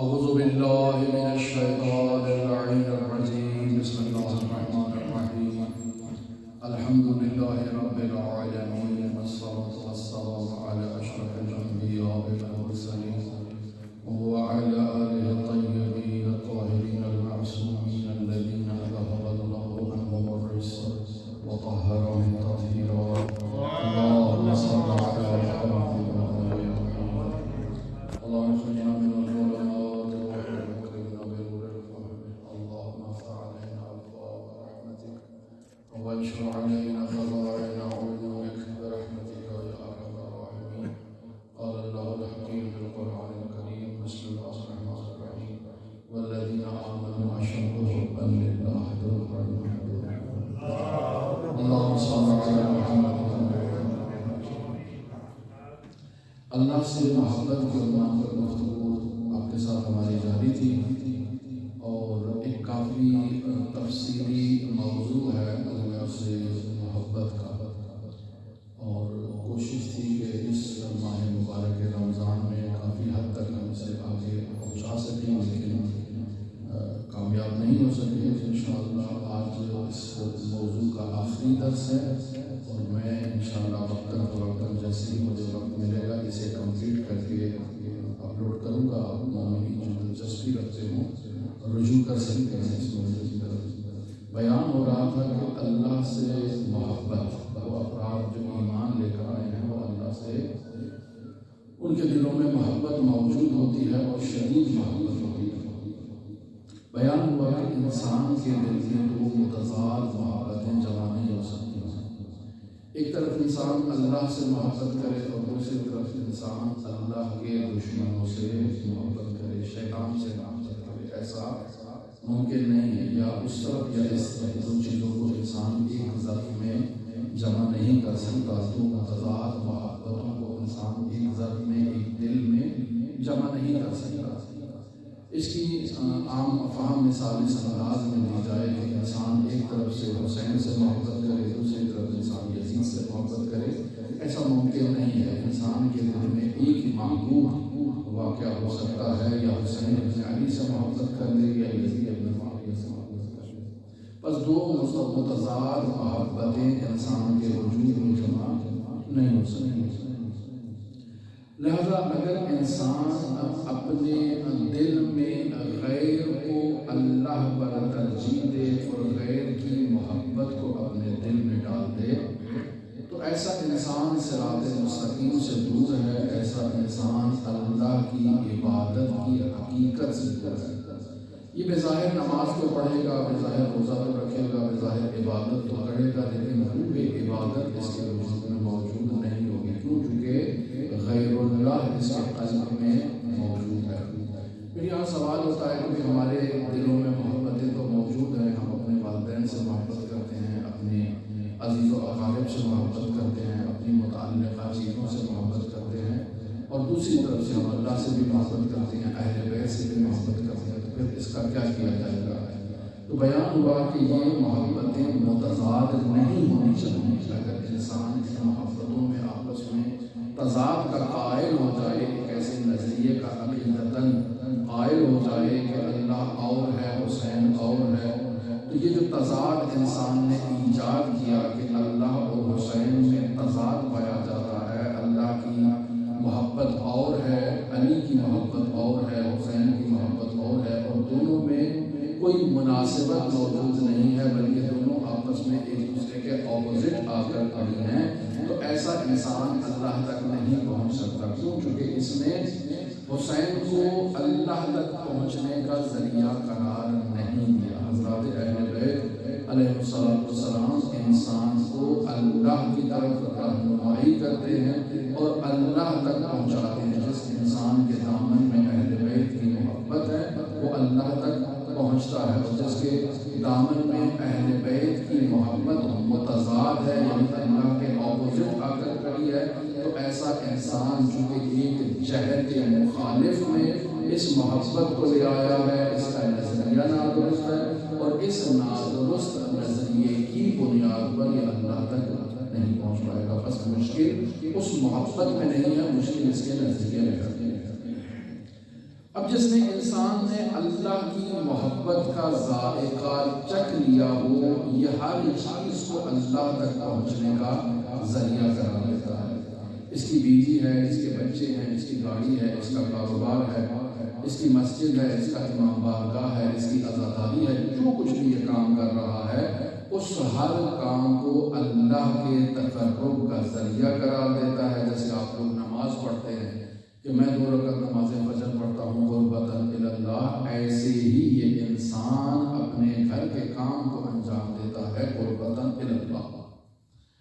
أعوذ بالله من الشيطان اللعين الرجيم بسم الله الرحمن الرحيم الحمد لله رب العالمين والصلاة والسلام على أشرف الأنبياء والمرسلين وعلى آله الطيبين الطاهرين المعصومين الذين أذهب الله عنهم الرجس وطهرهم تطهيرا اللهم صل على محمد وعلى آل محمد اللهم اخرجنا من الظلمات واكرمنا بنور الفهم اللهم افتح علينا أبواب رحمتك وانشر علينا خزائن علومك برحمتك يا أرحم الراحمين قال الله الحكيم في القرآن الكريم بسم الله الرحمن الرحيم والذين آمنوا أشد حبا لله اللهم صل على محمد اللہ سے محبت کے عنوان پر گفتگو آپ کے ساتھ ہماری جاری تھی اور ایک کافی تفصیلی موضوع ہے اللہ سے محبت کا، اور کوشش تھی کہ اس ماہ مبارک رمضان میں کافی حد تک ہم اسے آگے پہنچا سکیں، لیکن کامیاب نہیں ہو سکے۔ انشاءاللہ آج اس موضوع کا آخری درس ہے اور میں انشاءاللہ وقتاً فوقتاً جیسے ہی مجھے وقت ملے گا اسے کمپلیٹ کر کے اپلوڈ کروں گا۔ آپ مومنین جو دلچسپی رکھتے ہوں رجوع کر سکتے ہیں اس موضوع کی طرف۔ بیان ہو رہا تھا کہ اللہ سے محبت، وہ افراد جو ایمان لے کر آئے ہیں وہ اللہ سے ان کے دلوں میں محبت موجود ہوتی ہے اور شدید محبت ہوتی ہے۔ بیان ہوا کہ انسان کے دل میں دو متضاد محبتیں جمع نہیں ہو سکتی ہیں۔ ایک طرف انسان اللہ سے محبت کرے اور دوسری طرف انسان اللہ کے دشمنوں سے محبت کرے، شیطان سے محبت کرے۔ ایسا ممکن نہیں ہے، یا اس طرف یا اس طرف، دو چیزوں کو انسان ایک ظرف میں جمع نہیں کر سکتا۔ دو متضاد محبتوں کو انسان ایک ظرف میں، ایک دل میں جمع نہیں کر سکتا۔ اس کی عام فہم مثال اس انداز میں دی جائے کہ انسان ایک طرف سے حسین سے محبت کرے، دوسری طرف انسان یزید سے محبت کرے، ایسا ممکن نہیں ہے۔ انسان کے دل میں ایک ہی محبوب واقع ہو سکتا ہے، یا حسین ابن علی سے محبت کر لے یا یزید ابن معاویہ سے محبت کر لے۔ بس دو متضاد محبتیں انسان کے وجود میں جمع نہیں ہو سکتی۔ لہذا اگر انسان اپنے دل میں غیر کو اللہ پر ترجیح دے اور غیر کی محبت کو اپنے دل میں ڈال دے تو ایسا انسان صراط مستقیم سے دور ہے، ایسا انسان اللہ کی عبادت کی حقیقت سے دور ہے۔ یہ بظاہر نماز تو پڑھے گا، بظاہر روزہ تو رکھے گا، بظاہر عبادت تو کرے گا، لیکن روح عبادت اس کے وجود میں موجود نہیں ہوگی، کیوں؟ چونکہ غیر اللہ اس کے قلب میں موجود ہے۔ پھر یہاں سوال ہوتا ہے کہ ہمارے دلوں میں محبتیں تو موجود ہیں، ہم اپنے والدین سے محبت کرتے ہیں، اپنے عزیز و اقارب سے محبت کرتے ہیں، اپنی متعلقہ چیزوں سے محبت کرتے ہیں، اور دوسری طرف سے ہم اللہ سے بھی محبت کرتے ہیں، اہل بیت سے بھی محبت کرتے ہیں، تو پھر اس کا کیا کیا جائے گا؟ تو بیان ہوا کہ یہ محبتیں متضاد نہیں ہونی چاہیے۔ اگر انسان ان محبتوں میں آپس میں تضاد کا قائل ہو جائے، ایک ایسے نظریے کا عقیدتاً قائل ہو جائے کہ اللہ اور ہے، حسین اور ہے، تو یہ جو تضاد انسان نے ایجاد کیا کہ اللہ اور حسین میں تضاد پایا جاتا ہے، اللہ کی محبت اور ہے، علی کی محبت اور ہے، حسین کی محبت اور ہے، اور دونوں میں کوئی مناسبت موجود نہیں ہے، بلکہ دونوں آپس میں ایک دوسرے کے اپوزٹ آ کر کھڑی ہیں، تو ایسا انسان اللہ تک نہیں پہنچ سکتا۔ کیوں؟ چونکہ اس نے حسین کو اللہ تک پہنچنے کا ذریعہ قرار نہیں دیا۔ حضرات اہل بیت علیہ السلام انسان کو اللہ کی طرف رہنمائی کرتے ہیں اور اللہ تک پہنچاتے ہیں۔ جس انسان کے دامن میں اہل بیت کی محبت ہے وہ اللہ تک پہنچتا ہے، اور جس کے دامن میں اہل بیت کی محبت متضاد ہے، یعنی اللہ کے اپوزٹ آ کر کھڑی ہے، تو ایسا انسان چونکہ ایک جہت مخالف میں اس محبت کو لے آیا ہے، اس کا نظریہ نادرست ہے، اور اس نادرست نظریے کی بنیاد پر یہ اللہ تک نہیں پہنچ پائے گا۔ بس مشکل اس محبت میں نہیں ہے، مشکل اس کے نظریے میں ہے۔ اب جس نے انسان نے اللہ کی محبت کا ذائقہ چکھ لیا ہو، یہ ہر چیز کو اللہ تک پہنچنے کا ذریعہ قرار دیتا ہے۔ اس کی بیوی ہے، اس کے بچے ہیں، اس کی گاڑی ہے، اس کا کاروبار ہے، اس کی مسجد ہے، اس کا امام بارگاہ ہے، اس کی عزاداری ہے، جو کچھ بھی یہ کام کر رہا ہے اس ہر کام کو اللہ کے تقرب کا ذریعہ قرار دیتا ہے۔ جیسے آپ لوگ نماز پڑھتے ہیں کہ میں 2 رکعت نماز فجر پڑھتا ہوں قربتاً الی اللہ، ایسے ہی یہ انسان اپنے گھر کے کام کو انجام دیتا ہے قربتاً الی اللہ۔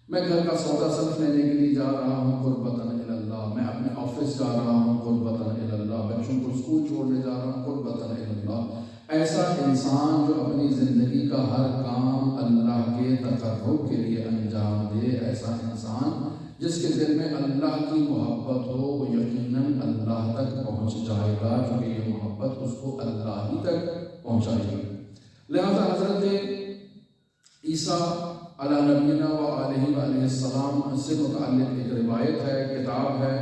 میں گھر کا سودا صرف لینے کے لیے جا رہا ہوں قربتاً الی اللہ، میں اپنے آفس جا رہا ہوں قربتاً الی اللہ، بچوں کو اسکول چھوڑنے جا رہا ہوں قربتاً الی اللہ۔ ایسا انسان جو اپنی زندگی کا ہر کام اللہ کے تقرب کے لیے انجام دے، ایسا انسان جس کے دل میں اللہ کی محبت ہو، وہ یقیناً اللہ تک پہنچ جائے گا، کیونکہ یہ محبت اس کو اللہ ہی تک پہنچائے گی۔ لہذا حضرت عیسیٰ علیہ نبینا و علیہ السلام سے متعلق ایک روایت ہے، کتاب ہے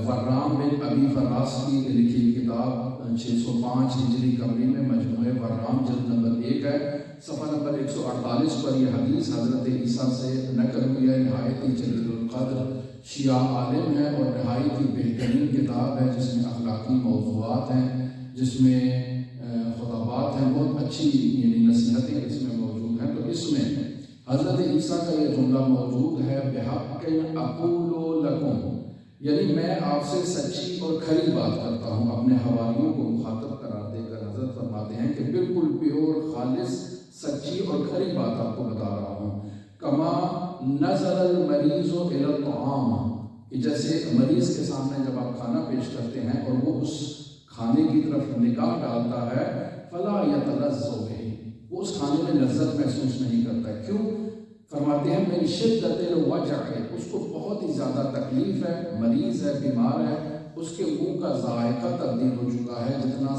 ورام بن ابی فراس کی لکھی کتاب 605 ہجری قمری میں مجموعہ ورام جلد نمبر 1 ہے، صفحہ نمبر 148 پر یہ حدیث حضرت عیسیٰ سے نقل ہوئی ہے۔ نہایت ہی جلیل القدر شیعہ عالم ہے اور نہایت ہی بہترین کتاب ہے، جس میں اخلاقی موضوعات ہیں، جس میں خطابات ہیں، بہت اچھی یعنی نصیحتیں اس میں موجود ہیں۔ تو اس میں حضرت عیسیٰ کا یہ جملہ موجود ہے، بِحَقٍّ أَقُولُ لَكُمْ، یعنی میں آپ سے سچی اور کھری بات کرتا ہوں۔ اپنے حواریوں کو مخاطب قرار دے کر حضرت فرماتے ہیں کہ بالکل پیور، خالص، سچی اور کھری بات آپ کو بتا رہا ہوں۔ کما نظر المریض الی الطعام، کہ جیسے مریض کے سامنے جب آپ کھانا پیش کرتے ہیں اور وہ اس کھانے کی طرف نگاہ ڈالتا ہے، فلا یتلذ بہ، وہ اس کھانے میں لذت محسوس نہیں کرتا۔ کیوں؟ فرماتے ہیں من شدت الوجع، اس کو بہت ہی زیادہ تکلیف ہے، مریض ہے، بیمار ہے، اس کے منہ کا ذائقہ تبدیل ہو چکا ہے۔ جتنا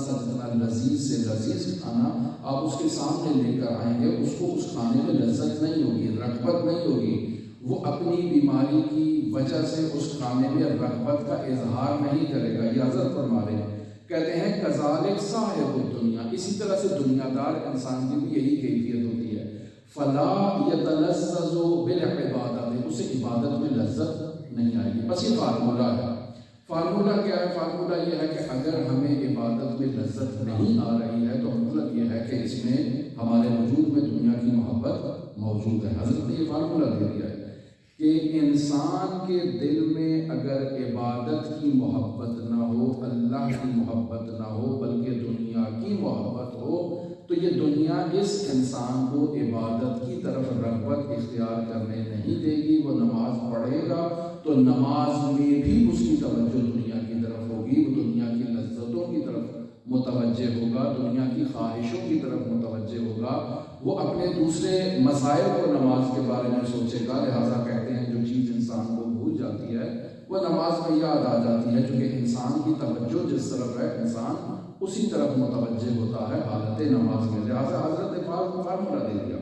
لذیذ سے لذیذ کھانا آپ اس کے سامنے لے کر آئیں گے، اس کو اس کھانے میں لذت نہیں ہوگی، رغبت نہیں ہوگی، وہ اپنی بیماری کی وجہ سے اس کھانے میں رغبت کا اظہار نہیں کرے گا۔ یہ حضرت فرما رہے ہیں، کہتے ہیں کذالک صاحب الدنیا، اسی طرح سے دنیا دار انسان کی بھی یہی کیفیت ہوتی ہے۔ فلا یتلذذ بالعبادت، اسے عبادت میں لذت نہیں آئے گی۔ بس یہ فارمولہ ہے۔ فارمولہ کیا ہے؟ فارمولہ یہ ہے کہ اگر ہمیں عبادت میں لذت نہیں آ رہی ہے تو مطلب یہ ہے کہ اس میں ہمارے وجود میں دنیا کی محبت موجود ہے۔ حضرت نے یہ فارمولہ دے دیا ہے کہ انسان کے دل میں اگر عبادت کی محبت نہ ہو، اللہ کی محبت نہ ہو، بلکہ دنیا کی محبت ہو، تو یہ دنیا اس انسان کو عبادت کی طرف رغبت اختیار کرنے نہیں دے گی۔ وہ نماز پڑھے گا تو نماز میں بھی اس کی توجہ دنیا کی طرف ہوگی، وہ دنیا کی لذتوں کی طرف متوجہ ہوگا، دنیا کی خواہشوں کی طرف متوجہ ہوگا، وہ اپنے دوسرے مسائل کو نماز کے بارے میں سوچے گا۔ لہٰذا کہتے ہیں جو چیز انسان کو بھول جاتی ہے وہ نماز میں یاد آ جاتی ہے، کیونکہ انسان کی توجہ جس طرف ہے انسان اسی طرف متوجہ ہوتا ہے حالت نماز میں۔ لہٰذا حضرت نے فارمولہ دے دیا۔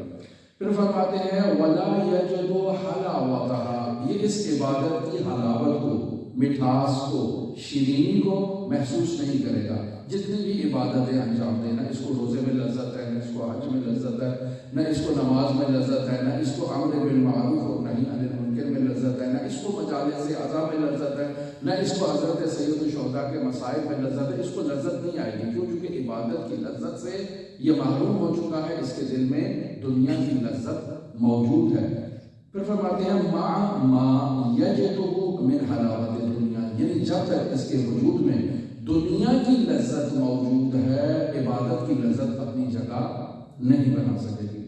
پھر فرماتے ہیں وَلَا يَجِدُ حَلَاوَتَهَا، یہ اس عبادت کی حلاوت کو، مٹھاس کو، شیرینی کو محسوس نہیں کرے گا۔ جتنی بھی عبادتیں انجام دیں، نہ اس کو روزے میں لذت ہے، نہ اس کو حج میں لذت ہے، نہ اس کو نماز میں لذت ہے، نہ اس کو امر بالمعروف اور نہی عن المنکر میں لذت ہے، نہ اس کو مجالس اعظم میں لذت ہے، نہ اس کو حضرت سید الشہداء کے مصائب میں لذت ہے۔ اس کو لذت نہیں آئے گی، کیوں؟ چونکہ عبادت کی لذت سے یہ محروم ہو چکا ہے، اس کے دل میں دنیا کی لذت موجود ہے۔ پھر فرماتے ہیں ما یجدہ من حلاوت الدنیا، یعنی جب تک اس کے وجود میں دنیا کی لذت موجود ہے، عبادت کی لذت اپنی جگہ نہیں بنا سکے گی۔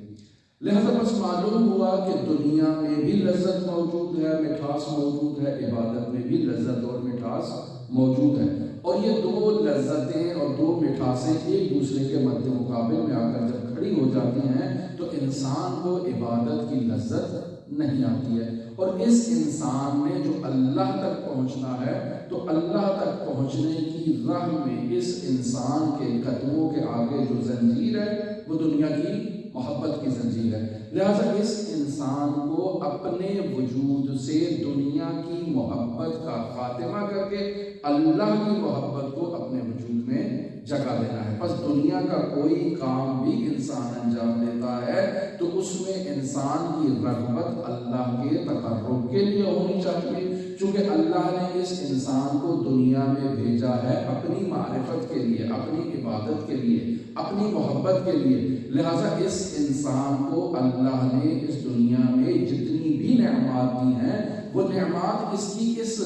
لہذا بس معلوم ہوا کہ دنیا میں بھی لذت موجود ہے، مٹھاس موجود ہے، عبادت میں بھی لذت اور مٹھاس موجود ہے، اور یہ دو لذتیں اور دو مٹھاسیں ایک دوسرے کے مد مقابل میں آ کر جب کھڑی ہو جاتی ہیں تو انسان کو عبادت کی لذت نہیں آتی ہے۔ اور اس انسان نے جو اللہ تک پہنچنا ہے تو اللہ تک پہنچنے کی راہ میں اس انسان کے قدموں کے آگے جو زنجیر ہے وہ دنیا کی محبت کی زنجیر ہے۔ لہٰذا اس انسان کو اپنے وجود سے دنیا کی محبت کا خاتمہ کر کے اللہ کی محبت کو اپنے وجود میں جگہ دینا ہے۔ بس دنیا کا کوئی کام بھی انسان انجام دیتا ہے تو اس میں انسان کی رغبت اللہ کے تقرب کے لیے ہونی چاہیے، چونکہ اللہ نے اس انسان کو دنیا میں بھیجا ہے اپنی معرفت کے لیے، اپنی عبادت کے لیے، اپنی محبت کے لیے۔ لہٰذا اس انسان کو اللہ نے اس دنیا میں جتنی بھی نعمات دی ہیں وہ نعمات اس کی اس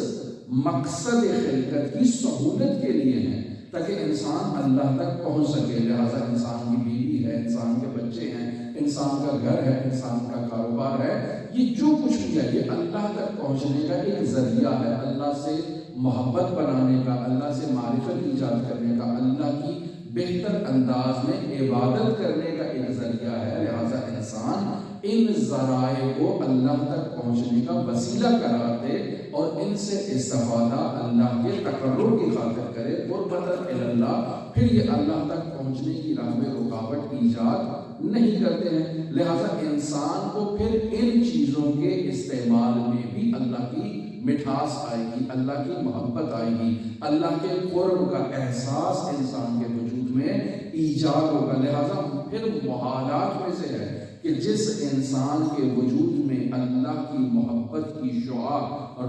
مقصد خلقت کی سہولت کے لیے ہیں، تاکہ انسان اللہ تک پہنچ سکے۔ لہٰذا انسان کی بیوی ہے، انسان کے بچے ہیں، انسان کا گھر ہے، انسان کا کاروبار ہے، یہ جو کچھ بھی ہے یہ اللہ تک پہنچنے کا ایک ذریعہ ہے، اللہ سے محبت بنانے کا، اللہ سے معرفت ایجاد کرنے کا، اللہ کی بہتر انداز میں عبادت کرنے کا ایک ذریعہ ہے۔ لہٰذا انسان ان ذرائع کو اللہ تک پہنچنے کا وسیلہ قرار دے اور ان سے استفادہ اللہ کے تقرب کی خاطر کرے، قربت اللہ، پھر یہ اللہ تک پہنچنے کی راہ میں رکاوٹ ایجاد نہیں کرتے ہیں۔ لہٰذا انسان کو پھر ان چیزوں کے استعمال میں بھی اللہ کی مٹھاس آئے گی، اللہ کی محبت آئے گی، اللہ کے قرب کا احساس انسان کے وجود میں ایجاد ہوگا۔ لہٰذا پھر محالات میں سے ہے کہ جس انسان کے وجود میں اللہ کی محبت کی شعاع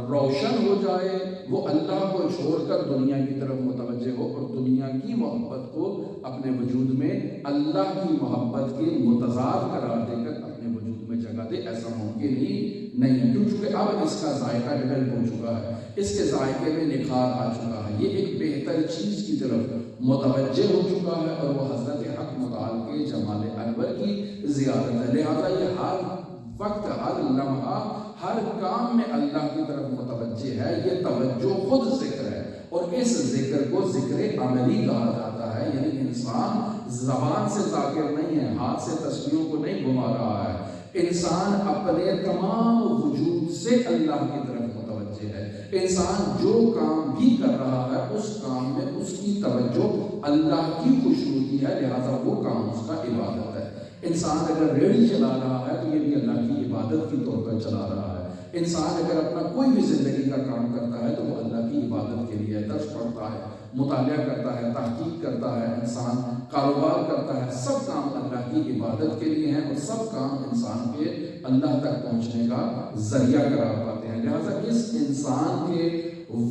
روشن ہو جائے وہ اللہ کو چھوڑ کر دنیا کی طرف متوجہ ہو اور دنیا کی محبت کو اپنے وجود میں اللہ کی محبت کے متضاد قرار دے کر اپنے وجود میں جگہ دے، ایسا ممکن ہی نہیں ہے، کیونکہ اب اس کا ذائقہ ڈیولپ ہو چکا ہے، اس کے ذائقے میں نکھار آ چکا ہے، یہ ایک بہتر چیز کی طرف متوجہ ہو چکا ہے اور وہ حضرت حق متعال کے جمال انور کی زیادت ہے۔ لہٰذا یہ ہر وقت، ہر لمحہ، ہر کام میں اللہ کی طرف متوجہ ہے، یہ توجہ خود ذکر ہے اور اس ذکر کو ذکر عملی کہا جاتا ہے، یعنی انسان زبان سے ذاکر نہیں ہے، ہاتھ سے تسبیحوں کو نہیں گھما رہا ہے، انسان اپنے تمام وجود سے اللہ کی طرف متوجہ ہے، انسان جو کام بھی کر رہا ہے اس کام میں اس کی توجہ اللہ کی خوشنودی ہے، لہٰذا وہ کام اس کا عبادت ہے۔ انسان اگر ریڑھی چلا رہا ہے تو یہ بھی اللہ کی عبادت کی طور پر چلا رہا ہے، انسان اگر اپنا کوئی بھی زندگی کا کام کرتا ہے تو وہ اللہ کی عبادت کے لیے درس پڑھتا ہے، مطالعہ کرتا ہے، تحقیق کرتا ہے، انسان کاروبار کرتا ہے، سب کام اللہ کی عبادت کے لیے ہیں اور سب کام انسان کے اللہ تک پہنچنے کا ذریعہ قرار پاتے ہیں۔ لہٰذا اس انسان کے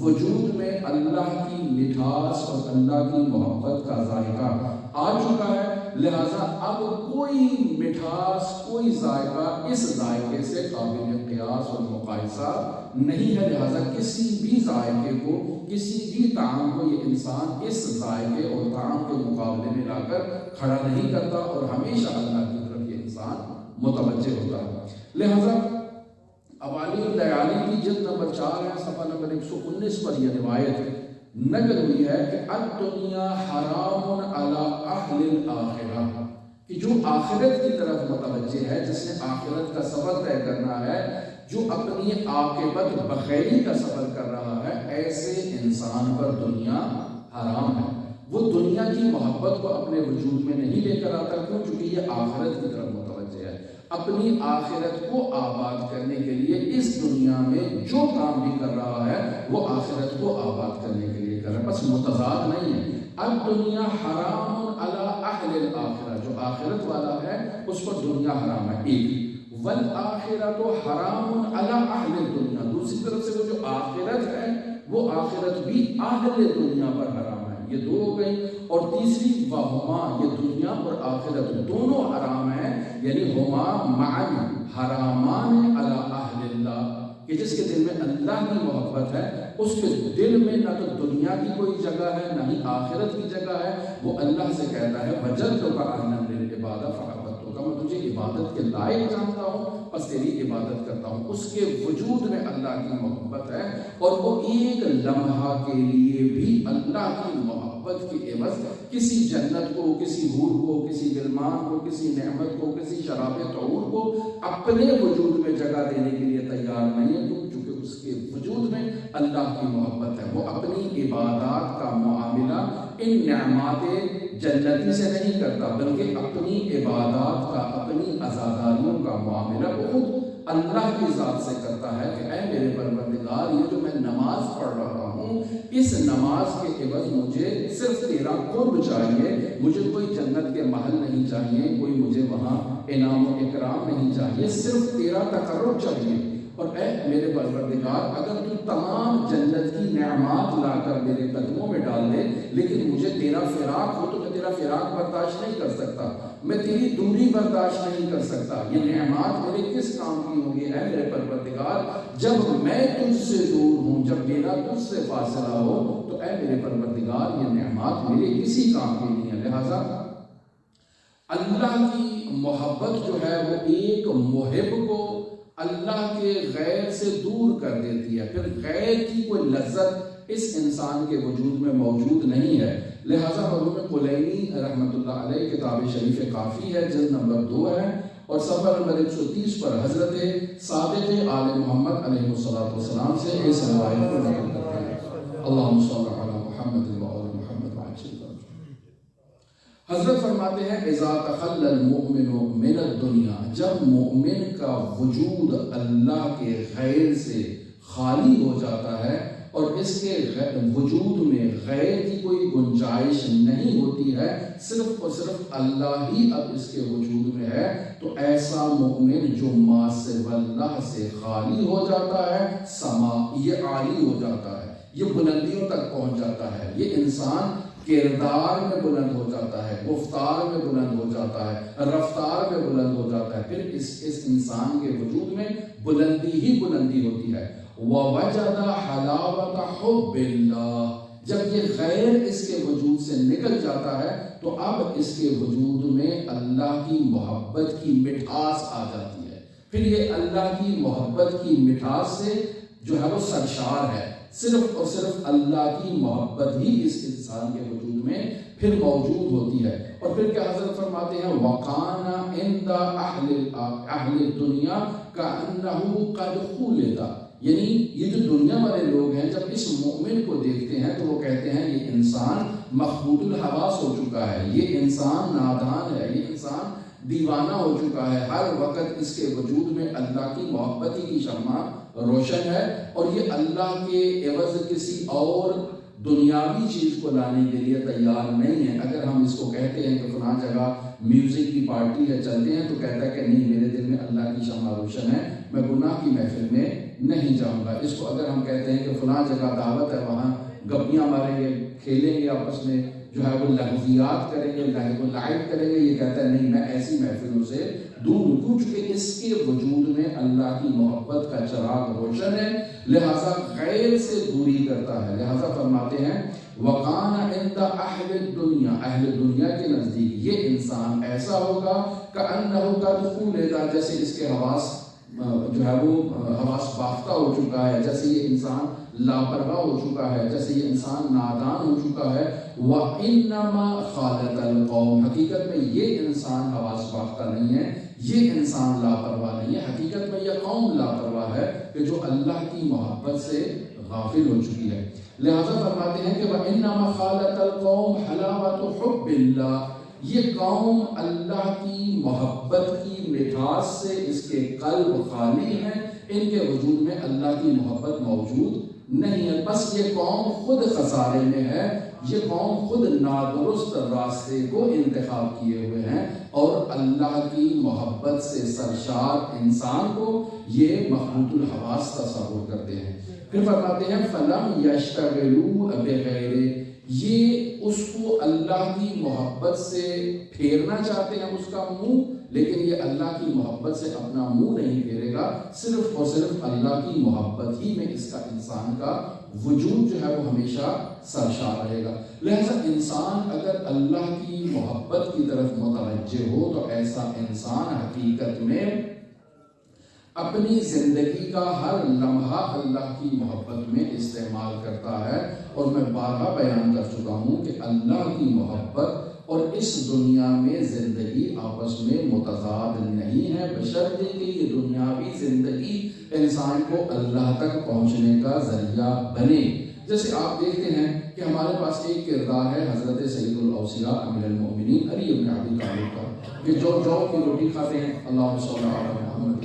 وجود میں اللہ کی مٹھاس اور اللہ کی محبت کا ذائقہ آ چکا ہے، لہٰذا اب کوئی مٹھاس، کوئی ذائقہ اس ذائقے سے قابل قیاس اور مقایسہ نہیں ہے۔ لہٰذا کسی بھی ذائقے کو، کسی بھی طعام کو یہ انسان اس ذائقے اور طعام کے مقابلے میں لا کر کھڑا نہیں کرتا اور ہمیشہ اللہ کی طرف یہ انسان متوجہ ہوتا ہے۔ لہٰذا اوالی اللیالی کی جلد نمبر 4 ہے، صفحہ نمبر 119 پر یہ روایت نقل ہوئی ہے کہ الدنیا حرام علی اہل الاخرہ، کہ جو آخرت کی طرف متوجہ ہے، جس نے آخرت کا سفر طے کرنا ہے، جو اپنی عاقبت بخیری کا سفر کر رہا ہے، ایسے انسان پر دنیا حرام ہے۔ وہ دنیا کی محبت کو اپنے وجود میں نہیں لے کر آتا، کیوں؟ چونکہ یہ آخرت کی طرف متوجہ ہے، اپنی آخرت کو آباد کرنے کے لیے اس دنیا میں جو کام بھی کر رہا ہے وہ آخرت کو آباد کرنے کے لیے کر رہا ہے، بس متضاد نہیں ہے۔ الدنیا حرام علی اہل الاخرہ، جو آخرت والا ہے اس پر دنیا حرام ہے، ایک، والآخرۃ حرام علی اہل الدنیا، دوسری طرف سے وہ جو آخرت ہے وہ آخرت بھی اہل دنیا پر حرام ہے، یہ دو ہو گئی۔ اور تیسری وہما، یہ دنیا اور آخرت دونوں حرام ہیں، یعنی ہما معا حرامان علی اہل اللہ، کہ جس کے دل میں اللہ کی محبت ہے اس کے دل میں نہ تو دنیا کی کوئی جگہ ہے نہ ہی آخرت کی جگہ ہے، وہ اللہ سے کہتا ہے وجدتک اہلا للعبادہ فعبدتک، میں تجھے عبادت کے لائق جانتا ہوں بس تیری عبادت کرتا ہوں۔ اس کے وجود میں اللہ کی محبت ہے اور وہ ایک لمحہ کے لیے بھی اللہ کی محبت کے عوض کسی جنت کو، کسی حور کو، کسی غلمان کو، کسی نعمت کو، کسی شراب طہور کو اپنے وجود میں جگہ دینے کے لیے تیار نہیں ہے، کیونکہ اس کے وجود میں اللہ کی محبت ہے۔ وہ اپنی عبادات کا معاملہ ان نعمات جنتی سے نہیں کرتا، بلکہ اپنی عبادات کا، اپنی عزاداریوں کا معاملہ خود اللہ کی ذات سے کرتا ہے کہ اے میرے پروردگار، یہ جو میں نماز پڑھ رہا ہوں ہوں، اس نماز کے عوض مجھے صرف تیرا قرب چاہیے، مجھے کوئی جنت کے محل نہیں چاہیے، کوئی مجھے وہاں انعام و اکرام نہیں چاہیے، صرف تیرا تقرب چاہیے۔ اور اے میرے پروردگار، اگر تو تمام جنت کی نعمات لا کر میرے قدموں میں ڈال دے، لیکن مجھے تیرا فراق ہو تو میں تیرا فراق برداشت نہیں کر سکتا، میں تیری دوری برداشت نہیں کر سکتا، یہ نعمات میرے کس کام کی ہوں گی؟ اے میرے پروردگار، جب میں تجھ سے دور ہوں، جب میرا تجھ سے فاصلہ ہو، تو اے میرے پروردگار یہ نعمات میرے کسی کام کی نہیں ہے۔ لہٰذا اللہ کی محبت جو ہے وہ ایک محب کو اللہ کے غیر سے دور کر دیتی ہے، پھر غیر کی کوئی لذت اس انسان کے وجود میں موجود نہیں ہے۔ لہٰذا مرحوم کلینی رحمۃ اللہ علیہ کتاب شریف کافی ہے، جلد نمبر 2 ہے، اور صفحہ نمبر 130 پر حضرت صادق آل محمد علیہ السلام سے اس روایت کو نقل کرتے ہیں۔ اللہم صلی علی محمد و آل محمد وعجل۔ حضرت فرماتے ہیں اذا تخلی المؤمن من الدنیا، جب مومن کا وجود اللہ کے غیر سے خالی ہو جاتا ہے اور اس کے وجود میں غیر کی کوئی گنجائش نہیں ہوتی ہے، صرف اور صرف اللہ ہی اب اس کے وجود میں ہے، تو ایسا مومن جو ما سوی اللہ سے خالی ہو جاتا ہے، سما یہ عالی ہو جاتا ہے، یہ بلندیوں تک پہنچ جاتا ہے، یہ انسان کردار میں بلند ہو جاتا ہے، گفتار میں بلند ہو جاتا ہے، رفتار میں بلند ہو جاتا ہے، پھر اس انسان کے وجود میں بلندی ہی بلندی ہوتی ہے۔ وَوَجَدَ حَلَاوَةَ حُبِّ اللَّهِ، جب یہ غیر اس کے وجود سے نکل جاتا ہے تو اب اس کے وجود میں اللہ کی محبت کی مٹھاس آ جاتی ہے، پھر یہ اللہ کی محبت کی مٹھاس سے جو ہے وہ سرشار ہے، صرف اور صرف اللہ کی محبت ہی اس انسان کے وجود میں پھر موجود ہوتی ہے۔ اور پھر کیا حضرت فرماتے ہیں وَقَانَ عِنْدَ أَهْلِ الدُّنْيَا كَأَنَّهُ قَدْ خُولِدَ، یعنی یہ جو دنیا والے لوگ ہیں جب اس مومن کو دیکھتے ہیں تو وہ کہتے ہیں یہ انسان مخبوط الحواس ہو چکا ہے، یہ انسان نادان ہے، یہ انسان دیوانہ ہو چکا ہے، ہر وقت اس کے وجود میں اللہ کی محبت ہی کی شمع روشن ہے، اور یہ اللہ کے عوض کسی اور دنیاوی چیز کو لانے کے لیے تیار نہیں ہے۔ اگر ہم اس کو کہتے ہیں کہ فلاں جگہ میوزک کی پارٹی ہے، چلتے ہیں، تو کہتا ہے کہ نہیں، میرے دل میں اللہ کی شمع روشن ہے، میں گناہ کی محفل میں نہیں جاؤں گا۔ اس کو اگر ہم کہتے ہیں کہ فلاں جگہ دعوت ہے، وہاں گپیاں ماریں گے، کھیلیں گے آپس میں، جو ہے وہ لغویات کریں گے، لہو و لعب کریں گے، یہ کہتا ہے نہیں، میں ایسی محفلوں سے دور ہوں، چونکہ اس کے وجود میں اللہ کی محبت کا چراغ روشن ہے، لہٰذا غیر سے دوری کرتا ہے۔ لہٰذا فرماتے ہیں وَقَانَ عِنْدَ أَهْلِ الدُّنْيَا، اہل دنیا کے نزدیک یہ انسان ایسا ہوگا كَأَنَّهُ قَدْ خُولِدَ، جیسے اس کے حواس جو ہے وہ حواس باختہ ہو چکا ہے، جیسے یہ انسان لاپرواہ ہو چکا ہے، جیسے یہ انسان نادان ہو چکا ہے۔ وَإِنَّمَا خَالَطَ الْقَوْمَ، حقیقت میں یہ انسان حواس باختہ نہیں ہے، یہ انسان لاپرواہ نہیں ہے، حقیقت میں یہ قوم لاپرواہ ہے کہ جو اللہ کی محبت سے غافل ہو چکی ہے۔ لہذا فرماتے ہیں کہ وَإِنَّمَا خَالَطَ الْقَوْمَ حَلَاوَةُ حُبِّ اللَّهِ، یہ قوم اللہ کی محبت کی مٹھاس سے اس کے قلب خالی ہیں، ان کے وجود میں اللہ کی محبت موجود نہیں ہے، بس یہ قوم خود خسارے میں ہے، یہ قوم خود نادرست راستے کو انتخاب کیے ہوئے ہیں، اور اللہ کی محبت سے سرشار انسان کو یہ مخبوط الحواس تصور کرتے ہیں۔ پھر فرماتے ہیں فَلَمْ يَشْتَغِلُوا بِغَيْرِ، یہ اس کو اللہ کی محبت سے پھیرنا چاہتے ہیں اس کا منہ، لیکن یہ اللہ کی محبت سے اپنا منہ نہیں پھیرے گا، صرف اور صرف اللہ کی محبت ہی میں اس کا انسان کا وجود جو ہے وہ ہمیشہ سرشار رہے گا۔ لہذا انسان اگر اللہ کی محبت کی طرف متوجہ ہو تو ایسا انسان حقیقت میں اپنی زندگی کا ہر لمحہ اللہ کی محبت میں استعمال کرتا ہے، اور میں بارہا بیان کر چکا ہوں کہ اللہ کی محبت اور اس دنیا میں زندگی آپس میں متضاد نہیں ہے، بشرطے کہ یہ دنیاوی زندگی انسان کو اللہ تک پہنچنے کا ذریعہ بنے۔ جیسے آپ دیکھتے ہیں کہ ہمارے پاس ایک کردار ہے حضرت سید الاوصیاء امیر المؤمنین علی بن ابی طالب کا، کہ جو کی روٹی کھاتے ہیں، اللہم صلی علی محمد،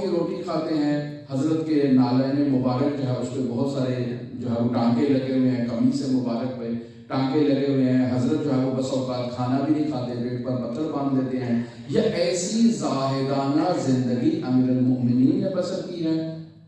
کی روٹی کھاتے ہیں، حضرت کے نالین مبارک جو ہے اس پہ بہت سارے جو ہے وہ ٹانکے لگے ہوئے ہیں، قمیص مبارک پہ ٹانکے لگے ہوئے ہیں، حضرت جو ہے وہ بس اوقات کھانا بھی نہیں کھاتے، پیٹ پر پتھر باندھ دیتے ہیں. یہ ایسی زاہدانہ زندگی امیر المؤمنین نے بسر کی ہے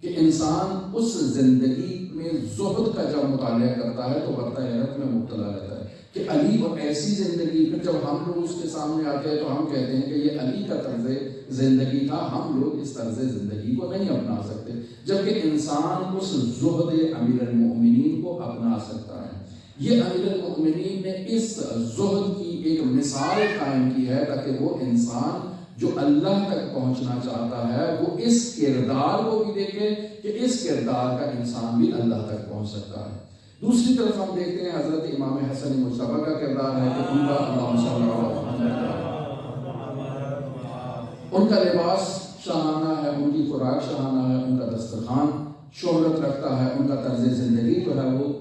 کہ انسان اس زندگی میں زہد کا جب مطالعہ کرتا ہے تو برتا حیرت میں مبتلا رہتا ہے کہ علی اور ایسی زندگی. پھر جب ہم لوگ اس کے سامنے آتے ہیں تو ہم کہتے ہیں کہ یہ علی کا طرز زندگی تھا، ہم لوگ اس طرز زندگی کو نہیں اپنا سکتے، جبکہ انسان اس زہد امیر المؤمنین کو اپنا سکتا ہے. یہ امیر المؤمنین نے اس زہد کی ایک مثال قائم کی ہے تاکہ وہ انسان جو اللہ تک پہنچنا چاہتا ہے وہ اس کردار کو بھی دیکھے کہ اس کردار کا انسان بھی اللہ تک پہنچ سکتا ہے. دوسری طرف ہم دیکھتے ہیں حضرت امام حسن مجتبی کا کردار ہے کہ ان کا اللہم صلی اللہ علیہ ان کا لباس شاہانہ ہے، ان کی خوراک شاہانہ ہے، ان کا دسترخوان شہرت رکھتا ہے، ان کا طرز زندگی جو ہے وہ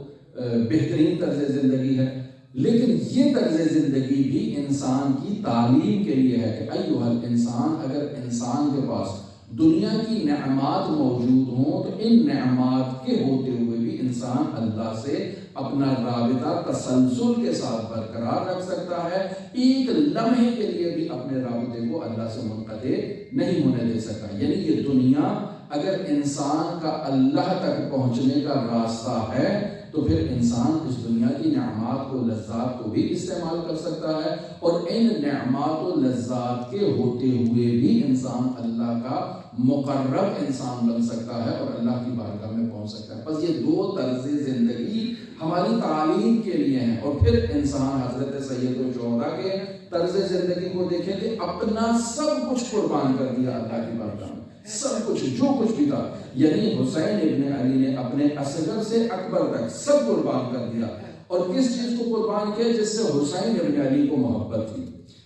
بہترین طرز زندگی ہے. لیکن یہ طرز زندگی بھی انسان کی تعلیم کے لیے ہے کہ ایھا الانسان، اگر انسان کے پاس دنیا کی نعمات موجود ہوں تو ان نعمات کے ہوتے ہوئے بھی انسان اللہ سے اپنا رابطہ تسلسل کے ساتھ برقرار رکھ سکتا ہے. ایک لمحے کے لیے بھی اپنے رابطے کو اللہ سے منقطع نہیں ہونے دے سکتا. یعنی یہ دنیا اگر انسان کا اللہ تک پہنچنے کا راستہ ہے تو پھر انسان اس دنیا کی نعمات و لذات کو بھی استعمال کر سکتا ہے، اور ان نعمات و لذات کے ہوتے ہوئے بھی انسان اللہ کا مقرب انسان بن سکتا ہے اور اللہ کی بارگاہ میں پہنچ سکتا ہے. بس یہ دو طرز زندگی ہماری تعلیم کے لیے ہیں. اور پھر انسان حضرت سید الشہداء کے طرز زندگی کو دیکھیں کہ اپنا سب کچھ قربان کر دیا اللہ کی بارگاہ میں، سب کچھ جو کچھ بھی تھا. یعنی حسین ابن علی نے اپنے اصغر سے اکبر تک سب قربان کر دیا. اور کس چیز کو قربان کیا؟ جس سے حسین ابن علی کو محبت تھی.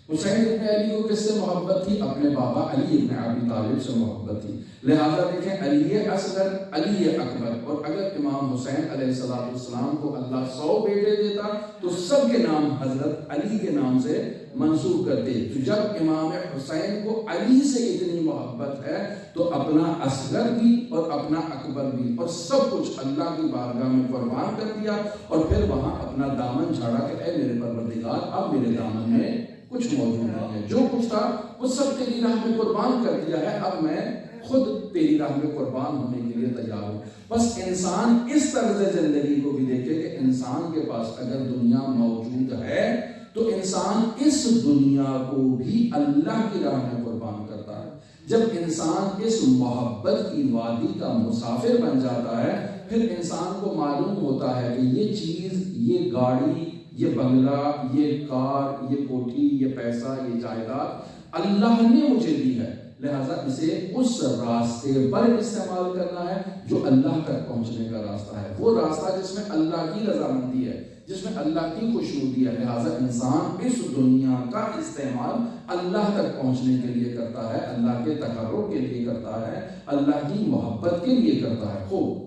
حسین ابن علی کو کس سے محبت تھی؟ اپنے بابا علی ابن ابی طالب سے محبت تھی. لہذا دیکھیں علی اصغر علی اکبر. اور اگر امام حسین علیہ السلام کو اللہ 100 بیٹے دیتا تو سب کے نام حضرت علی کے نام سے منسوب کرتے. تو جب امام حسین کو علی سے اتنی محبت ہے تو اپنا اصغر بھی اور اپنا اکبر بھی اور سب کچھ اللہ کی بارگاہ میں قربان کر دیا. اور پھر وہاں اپنا دامن جھاڑا کہ اے میرے پروردگار اب میرے دامن میں کچھ موجود نہیں ہے، جو کچھ تھا وہ سب تیری راہ میں قربان کر دیا ہے، اب میں خود تیری راہ میں قربان ہونے کے لیے تیار ہوں. بس انسان اس طرز زندگی کو بھی دیکھے کہ انسان کے پاس اگر دنیا موجود ہے تو انسان اس دنیا کو بھی اللہ کی راہ میں قربان کرتا ہے. جب انسان اس محبت کی وادی کا مسافر بن جاتا ہے پھر انسان کو معلوم ہوتا ہے کہ یہ چیز، یہ گاڑی، یہ بنگلہ، یہ کار، یہ کوٹھی، یہ پیسہ، یہ جائیداد اللہ نے مجھے دی ہے، لہٰذا اسے اس راستے پر استعمال کرنا ہے جو اللہ تک پہنچنے کا راستہ ہے، وہ راستہ جس میں اللہ کی رضامندی ہے، جس میں اللہ کی خوشنودی ہے. لہٰذا انسان اس دنیا کا استعمال اللہ تک پہنچنے کے لیے کرتا ہے، اللہ کے تقرب کے لیے کرتا ہے، اللہ کی محبت کے لیے کرتا ہے. خوب،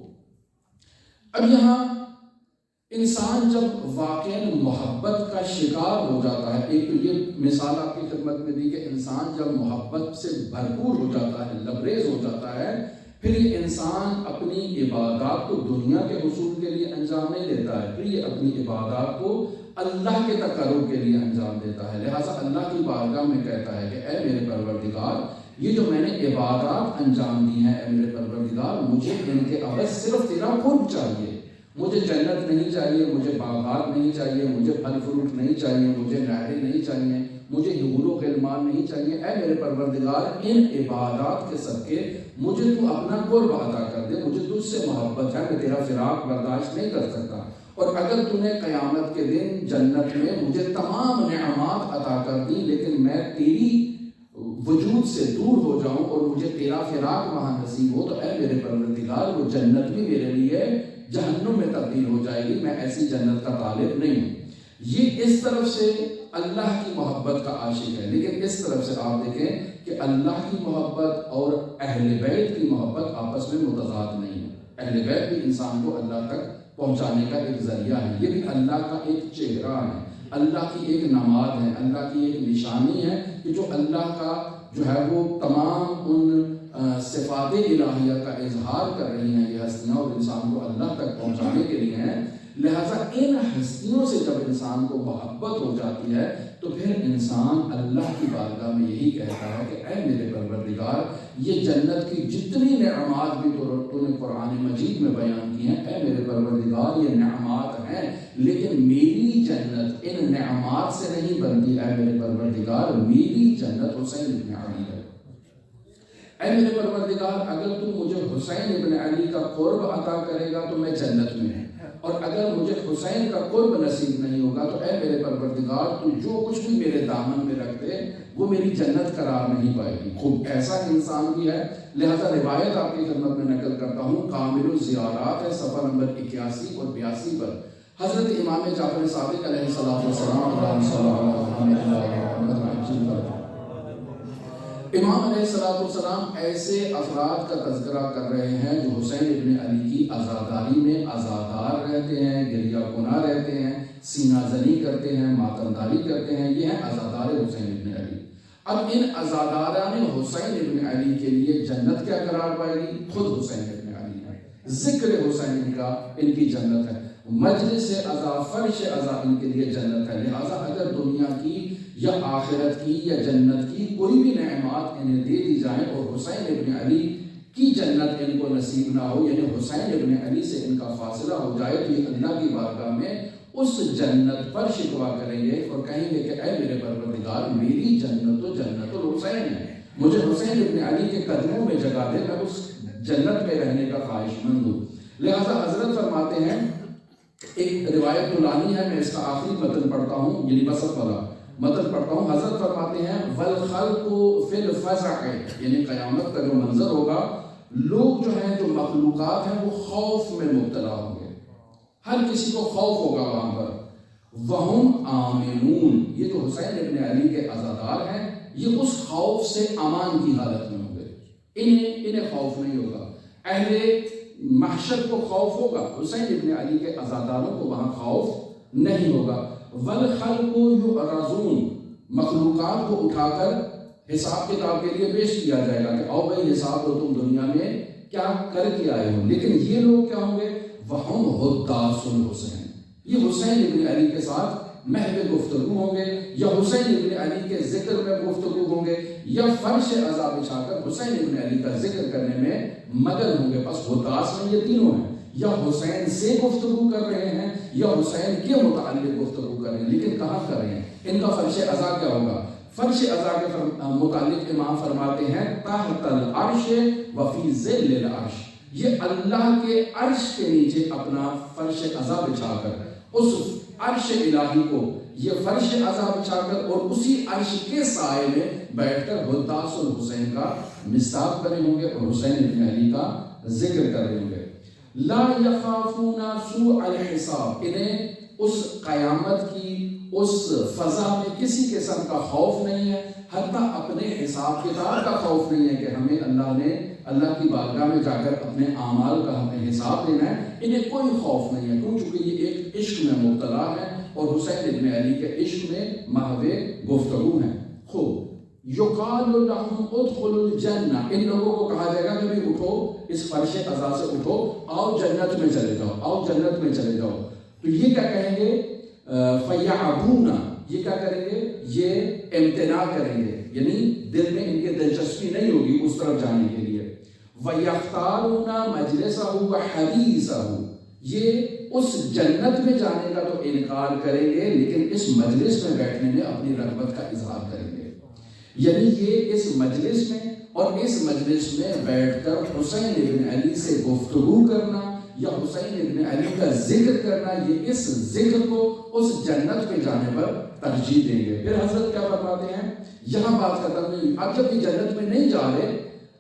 اب یہاں انسان جب واقعاً محبت کا شکار ہو جاتا ہے، ایک تو یہ مثال آپ کی خدمت میں دی کہ انسان جب محبت سے بھرپور ہو جاتا ہے، لبریز ہو جاتا ہے، پھر یہ انسان اپنی عبادات کو دنیا کے حصول کے لیے انجام نہیں دیتا ہے، پھر یہ اپنی عبادات کو اللہ کے تقرب کے لیے انجام دیتا ہے. لہٰذا اللہ کی بارگاہ میں کہتا ہے کہ اے میرے پروردگار، یہ جو میں نے عبادات انجام دی ہیں، اے میرے پروردگار مجھے ان کے عوض صرف تیرا قرب چاہیے. مجھے جنت نہیں چاہیے، مجھے باغات نہیں چاہیے، مجھے پھل فروٹ نہیں چاہیے، مجھے نہریں نہیں چاہیے، مجھے حور و غلمان نہیں چاہیے. اے میرے پروردگار ان عبادات کے صدقے مجھے تو اپنا قرب عطا کر دے، مجھے تجھ سے محبت ہے، میں تیرا فراق برداشت نہیں کر سکتا. اور اگر تو نے قیامت کے دن جنت میں مجھے تمام نعمات عطا کر دی لیکن میں تیری وجود سے دور ہو جاؤں اور مجھے تیرا فراق وہاں نصیب ہو تو اے میرے پروردگار وہ جنت بھی میرے لیے جہنم میں تبدیل ہو جائے گی، میں ایسی جنت کا طالب نہیں ہوں. یہ اس طرف سے اللہ کی محبت کا عاشق ہے. لیکن اس طرف سے آپ دیکھیں کہ اللہ کی محبت اور اہل بیت کی محبت آپس میں متضاد نہیں ہے. اہل بیت بھی انسان کو اللہ تک پہنچانے کا ایک ذریعہ ہے، یہ بھی اللہ کا ایک چہرہ ہے، اللہ کی ایک نماد ہے، اللہ کی ایک نشانی ہے کہ جو اللہ کا جو ہے وہ تمام ان صفات الہیہ کا اظہار کر رہی ہیں یہ ہستیاں، اور انسان کو اللہ تک پہنچانے کے لیے ہیں۔ لہٰذا ان ہستیوں سے جب انسان کو محبت ہو جاتی ہے تو پھر انسان اللہ کی بارگاہ میں یہی کہتا ہے کہ اے میرے پروردگار، یہ جنت کی جتنی نعمات بھی تو نے قرآن مجید میں بیان کی ہیں، اے میرے پروردگار یہ نعمات ہیں، لیکن میری جنت ان نعمات سے نہیں بنتی، اے میرے پروردگار میری جنت حسین ابن علی ہے۔ اے میرے پروردگار اگر تو مجھے حسین ابن علی کا قرب عطا کرے گا تو میں جنت میں ہوں، اور اگر مجھے حسین کا قرب نصیب نہیں ہوگا تو اے میرے پروردگار تو جو کچھ بھی میرے دامن میں رکھ دے وہ میری جنت قرار نہیں پائے گی۔ خوب ایسا انسان بھی ہے، لہذا روایت آپ کی خدمت میں نقل کرتا ہوں، کامل الزیارات ہے، صفحہ نمبر 81 اور 82 پر حضرت امام جعفر صادق علیہ السلام امام علیہ السلام ایسے افراد کا تذکرہ کر رہے ہیں جو حسین ابن علی کی عزاداری میں عزادار رہتے ہیں، گریہ کناں رہتے ہیں، سینہ زنی کرتے ہیں، ماتمداری کرتے ہیں، یہ ہیں عزادار حسین ابن علی۔ اب ان عزاداران حسین ابن علی کے لیے جنت کیا قرار پائے گی؟ خود حسین ابن علی ہے، ذکر حسین کا ان کی جنت ہے، مجلس عزا، فرش عزا ان کے لیے جنت ہے۔ لہٰذا اگر دنیا کی یا آخرت کی یا جنت کی کوئی بھی نعمات انہیں دے دی جائیں اور حسین ابن علی کی جنت ان کو نصیب نہ ہو، یعنی حسین ابن علی سے ان کا فاصلہ ہو جائے، تو یہ اللہ کی بارگاہ میں اس جنت پر شکوہ کریں گے اور کہیں گے کہ اے میرے پروردگار میری جنت تو جنت الحسین ہے، مجھے حسین ابن علی کے قدموں میں جگہ دے، میں اس جنت میں رہنے کا خواہش مند ہوں۔ لہٰذا حضرت فرماتے ہیں، ایک روایت تو لانی ہے، میں اس کا آخری متن پڑھتا ہوں، یعنی وسط والا متن پڑھتا ہوں۔ حضرت فرماتے ہیں وَالْخَلْقُ فِي الْفَزَعِ، یعنی قیامت کا جو منظر ہوگا، لوگ جو ہیں، جو مخلوقات ہیں، وہ خوف میں مبتلا ہوں گے، ہر کسی کو خوف ہوگا وہاں پر۔ وَهُمْ آمِنُونَ، یہ جو حسین ابن علی کے عزادار ہیں یہ اس خوف سے امان کی حالت میں ہوں گے، انہیں خوف نہیں ہوگا۔ اہل محشر کو خوف ہوگا، حسین ابن علی کے عزاداروں کو وہاں خوف نہیں ہوگا۔ وَالْخَلْقُ يُعْرَضُونَ، مخلوقات کو اٹھا کر حساب کتاب کے لیے پیش کیا جائے گا کہ آؤ بھائی حساب دو، تم دنیا میں کیا کر کے آئے ہو۔ لیکن یہ لوگ کیا ہوں گے؟ وَهُمْ حُدَّاثُ الْحُسَيْن، یہ حسین ابن علی کے ساتھ محو گفتگو ہوں گے، یا حسین ابن علی کے ذکر میں گفتگو ہوں گے، یا فرش عزا بچھا کر حسین ابن علی کا ذکر کرنے میں مگن ہوں گے۔ بس حداث میں یہ تینوں ہیں، یا حسین سے گفتگو کر رہے ہیں یا حسین کے متعلق گفتگو کر رہے ہیں، لیکن کہاں کر رہے ہیں؟ ان کا فرش عزا کیا ہوگا؟ فرش عزا کے متعلق امام فرماتے ہیں تحت العرش وفی ظل العرش، یہ اللہ کے عرش کے نیچے اپنا فرش عزا بچھا کر، اس عرش الہی کو یہ فرش عزا بچھا کر اور اسی عرش کے سائے میں بیٹھ کر حداث الحسین کا مصداق کرے ہوں گے اور حسین ابن علی کا ذکر کر رہے ہوں گے۔ لا یخافون سوء الحساب، انہیں اس قیامت کی اس فضا میں کسی قسم کا خوف نہیں ہے، حتیٰ اپنے حساب کتاب کا خوف نہیں ہے کہ ہمیں اللہ کی بارگاہ میں جا کر اپنے اعمال کا ہمیں حساب دینا ہے، انہیں کوئی خوف نہیں ہے، کیوں؟ چونکہ یہ ایک عشق میں مبتلا ہے اور حسین ابن علی کے عشق میں محو گفتگو ہیں۔ خوب یقال لهم ادخلوا الجنہ، ان لوگوں کو کہا جائے گا کہ بھی اٹھو، اس فرش عزا سے اٹھو، آؤ جنت میں چلے جاؤ، آؤ جنت میں چلے جاؤ۔ تو یہ کیا کہیں گے؟ فیعبون، یہ کیا کریں گے؟ یہ امتناع کریں گے، یعنی دل میں ان کے دلچسپی نہیں ہوگی اس طرف جانے کے لیے۔ وَيَخْتَارُونَ مَجْلِسَهُ وَحَدِيثَهُ، یہ اس جنت میں جانے کا تو انکار کریں گے لیکن اس مجلس میں بیٹھنے میں اپنی رغبت کا اظہار کریں گے، یعنی یہ اس مجلس میں اور اس مجلس میں بیٹھ کر حسین ابن علی سے گفتگو کرنا یا حسین ابن علی کا ذکر کرنا، یہ اس ذکر کو اس جنت میں جانے پر ترجیح دیں گے۔ پھر حضرت کیا فرماتے ہیں؟ یہاں بات ختم نہیں، اب جب یہ جنت میں نہیں جا رہے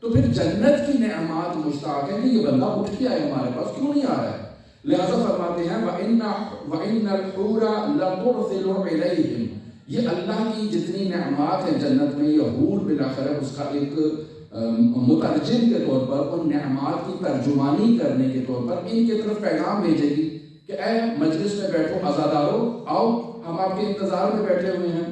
تو پھر جنت کی نعمات مشتاق ہیں، یہ بندہ اٹھ کے آئے ہمارے پاس، کیوں نہیں آ رہا ہے؟ لہذا فرماتے ہیں وَإِنَّ الْحُورَ لَتُرْسِلُ إِلَيْهِمْ، یہ اللہ کی جتنی نعمات ہیں جنت میں، یہ حور بالآخر اس کا ایک مترجم کے طور پر، ان نعمات کی ترجمانی کرنے کے طور پر ان کی طرف پیغام بھیجے گی کہ اے مجلس میں بیٹھو عزادارو، آؤ ہم آپ کے انتظار میں بیٹھے ہوئے ہیں۔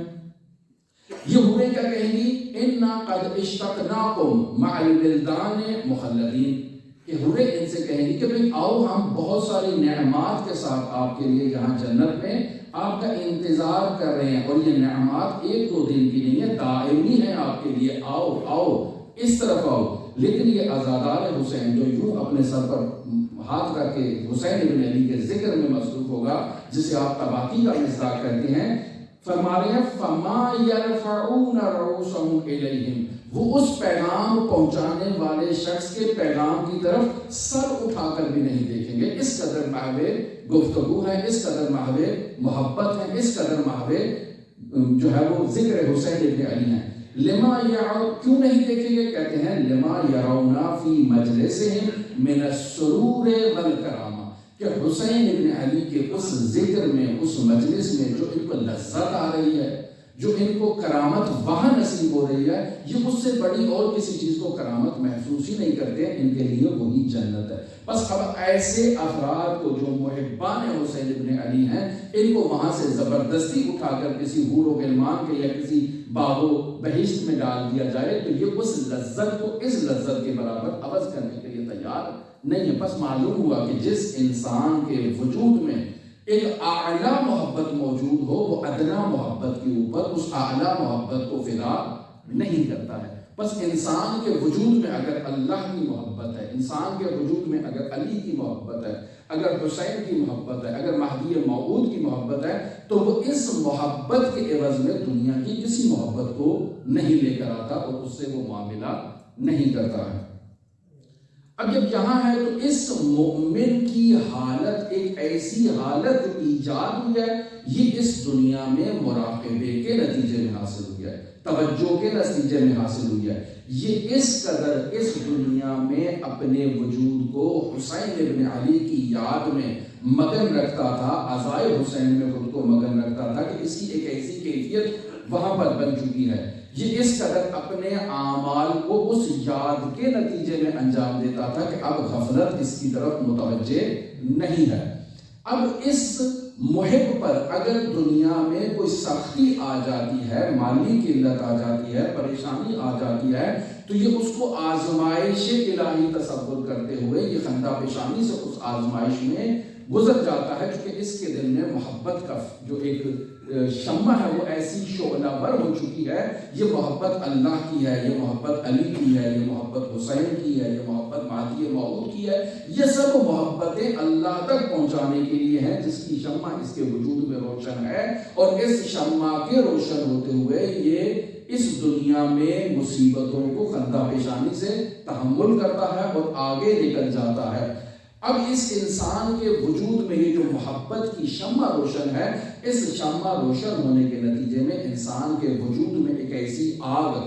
یہ حوریں کیا کہیں گی؟ اِنَّا قَدْ اشْتَقْنَاكُمْ مَعَ الْوِلْدَانِ مُخَلَّدِينَ، کہ حوریں ان سے کہیں گی کہ بھئی آؤ ہم بہت ساری نعمات کے ساتھ آپ کے لیے یہاں جنت میں آپ کا انتظار کر رہے ہیں، اور یہ نعمات ایک دو دن کی نہیں ہے، دائمی ہیں آپ کے لیے، آؤ آؤ اس طرف آؤ۔ لیکن یہ عزادار حسین جو یوں اپنے سر پر ہاتھ رکھ کے حسین ابن علی کے ذکر میں مصروف ہوگا، جسے آپ تباکی کا مصداق کہتے ہیں، فرما رہے ہیں فَمَا يَرْفَعُونَ رُؤُوسَهُمْ إِلَيْهِمْ، وہ اس پیغام پہنچانے والے شخص کے پیغام کی طرف سر اٹھا کر بھی نہیں دیکھیں گے۔ اس قدر محو گفتگو ہے، اس قدر محو محبت ہے، اس قدر محو جو ہے وہ ذکر حسین ابن علی ہیں۔ لما یرون، کیوں نہیں دیکھیں گے؟ کہتے ہیں لما یرون فی مجلسہم من السرور والکرامہ، کہ حسین ابن علی کے اس ذکر میں، اس مجلس میں جو ان کو لذت آ رہی ہے، جو ان کو کرامت وہاں نصیب ہو رہی ہے، یہ اس سے بڑی اور کسی چیز کو کرامت محسوس ہی نہیں کرتے، ان کے لیے وہی جنت ہے۔ بس اب ایسے افراد کو جو محبان حسین ابن علی ہیں، ان کو وہاں سے زبردستی اٹھا کر کسی حور و غلمان کے یا کسی باغ و بہشت میں ڈال دیا جائے تو یہ اس لذت کو اس لذت کے برابر عوض کرنے کے لیے تیار نہیں ہے۔ بس معلوم ہوا کہ جس انسان کے وجود میں ایک اعلیٰ محبت موجود ہو، وہ ادنا محبت کے اوپر اس اعلیٰ محبت کو فدا نہیں کرتا ہے۔ بس انسان کے وجود میں اگر اللہ کی محبت ہے، انسان کے وجود میں اگر علی کی محبت ہے، اگر حسین کی محبت ہے، اگر مہدی موعود کی محبت ہے، تو وہ اس محبت کے عوض میں دنیا کی کسی محبت کو نہیں لے کر آتا اور اس سے وہ معاملہ نہیں کرتا ہے۔ اب جب یہاں ہے تو اس مومن کی حالت ایک ایسی حالت جو ایجاد ہوئی ہے، یہ اس دنیا میں مراقبے کے نتیجے میں حاصل ہوئی ہے، توجہ کے نتیجے میں حاصل ہوئی ہے۔ یہ اس قدر اس دنیا میں اپنے وجود کو حسین ابن علی کی یاد میں مگن رکھتا تھا، عزائے حسین میں خود کو مگن رکھتا تھا کہ اس کی ایک ایسی کیفیت وہاں پر بن چکی ہے۔ یہ اس قدر اپنے اعمال کو اس یاد کے نتیجے میں انجام دیتا تھا کہ اب غفلت اس کی طرف متوجہ نہیں ہے۔ اب اس محب پر اگر دنیا میں کوئی سختی آ جاتی ہے، مالی قلت آ جاتی ہے، پریشانی آ جاتی ہے، تو یہ اس کو آزمائش الہی تصور کرتے ہوئے یہ خندہ پیشانی سے اس آزمائش میں گزر جاتا ہے، چونکہ اس کے دل میں محبت کا جو ایک شمع ہے وہ ایسی شعلہ ور ہو چکی ہے، یہ محبت اللہ کی ہے، یہ محبت علی کی ہے، یہ محبت حسین کی ہے، یہ محبت مہدی موعود کی ہے، یہ سب محبتیں اللہ تک پہنچانے کے لیے ہیں، جس کی شمع اس کے وجود میں روشن ہے، اور اس شمع کے روشن ہوتے ہوئے یہ اس دنیا میں مصیبتوں کو خندہ پیشانی سے تحمل کرتا ہے اور آگے نکل جاتا ہے۔ اب اس انسان کے وجود میں یہ جو محبت کی شمع روشن ہے، اس شمع روشن ہونے کے نتیجے میں انسان کے وجود میں ایک ایسی آگ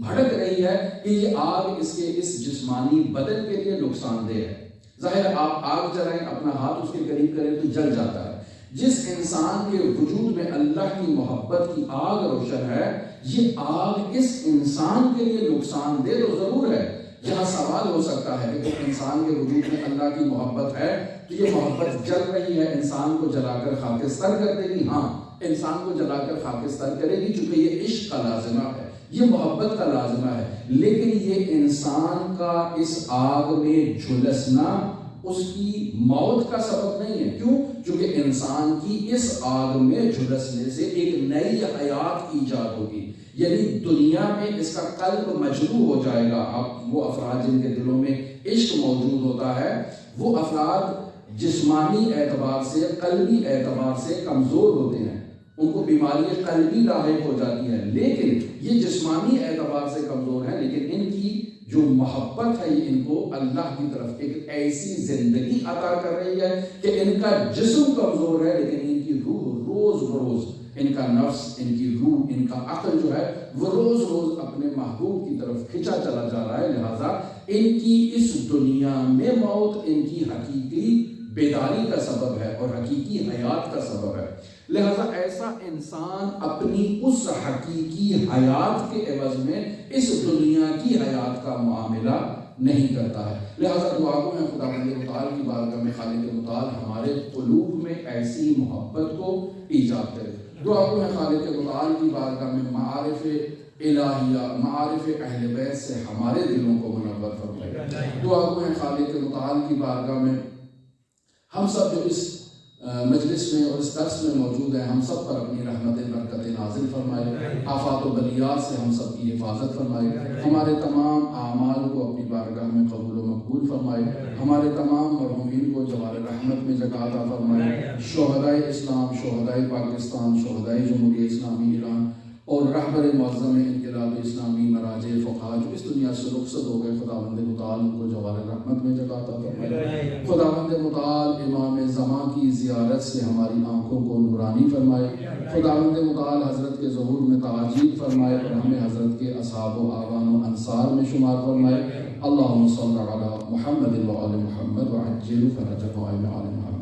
بھڑک رہی ہے کہ یہ آگ اس کے اس جسمانی بدن کے لیے نقصان دہ ہے۔ ظاہر آپ آگ جلائیں، اپنا ہاتھ اس کے قریب کریں تو جل جاتا ہے۔ جس انسان کے وجود میں اللہ کی محبت کی آگ روشن ہے، یہ آگ اس انسان کے لیے نقصان دہ تو ضرور ہے۔ یہاں سوال ہو سکتا ہے کہ انسان کے وجود میں اللہ کی محبت ہے تو یہ محبت جل رہی ہے، انسان کو جلا کر خاکستر کر دے گی؟ ہاں، انسان کو جلا کر خاکستر کرے گی، چونکہ یہ عشق کا لازمہ ہے، یہ محبت کا لازمہ ہے۔ لیکن یہ انسان کا اس آگ میں جھلسنا اس کی موت کا سبب نہیں ہے۔ کیوں؟ چونکہ انسان کی اس آگ میں جھلسنے سے ایک نئی حیات ایجاد ہوگی، یعنی دنیا میں اس کا قلب مجروح ہو جائے گا۔ آپ وہ افراد جن کے دلوں میں عشق موجود ہوتا ہے، وہ افراد جسمانی اعتبار سے، قلبی اعتبار سے کمزور ہوتے ہیں، ان کو بیماری قلبی لاحق ہو جاتی ہے، لیکن یہ جسمانی اعتبار سے کمزور ہیں، لیکن ان کی جو محبت ہے یہ ان کو اللہ کی طرف ایک ایسی زندگی عطا کر رہی ہے کہ ان کا جسم کمزور ہے لیکن ان کی روح روز بروز، ان کا نفس، ان کی روح، ان کا عقل جو ہے وہ روز روز اپنے محبوب کی طرف کھنچا چلا جا رہا ہے۔ لہٰذا ان کی اس دنیا میں موت ان کی حقیقی بیداری کا سبب ہے اور حقیقی حیات کا سبب ہے۔ لہذا ایسا انسان اپنی اس حقیقی حیات کے عوض میں اس دنیا کی حیات کا معاملہ نہیں کرتا ہے۔ لہذا دعا گو میں خداوند متعال کی بارگاہ میں خالق متعال ہمارے قلوب میں ایسی محبت کو ایجاد کرے۔ دعا کو ہے خالق متعال کی بارگاہ میں معارف الہیہ، معارف اہل بیت سے ہمارے دلوں کو منور فرمائے۔ دعا کو ہے خالق متعال کی بارگاہ میں ہم سب جو اس مجلس میں اور اس درس میں موجود ہیں، ہم سب پر اپنی رحمت برکت نازل فرمائے، آفات و بلیات سے ہم سب کی حفاظت فرمائے، ہمارے تمام اعمال کو اپنی بارگاہ میں قبول و مقبول فرمائے، ہمارے تمام مرحومین کو جوار رحمت میں جگہ عطا فرمائے، شہدائے اسلام، شہدائے پاکستان، شہدائے جمہوریہ اسلامی ایران اور رہبر معظم انقلاب اسلامی مراجع فقہا جو اس دنیا سے رخصت ہو گئے، خداوند متعال ان کو جوار رحمت میں جگہ عطا فرمائے۔ خداوند متعال امام زمان کی زیارت سے ہماری آنکھوں کو نورانی فرمائے۔ خداوند متعال حضرت کے ظہور میں تعجیل فرمائے اور ہمیں حضرت کے اصحاب و اعوان و انصار میں شمار فرمائے۔ اللہم صلی علی محمد و آل محمد وعجل فرجہ آل محمد۔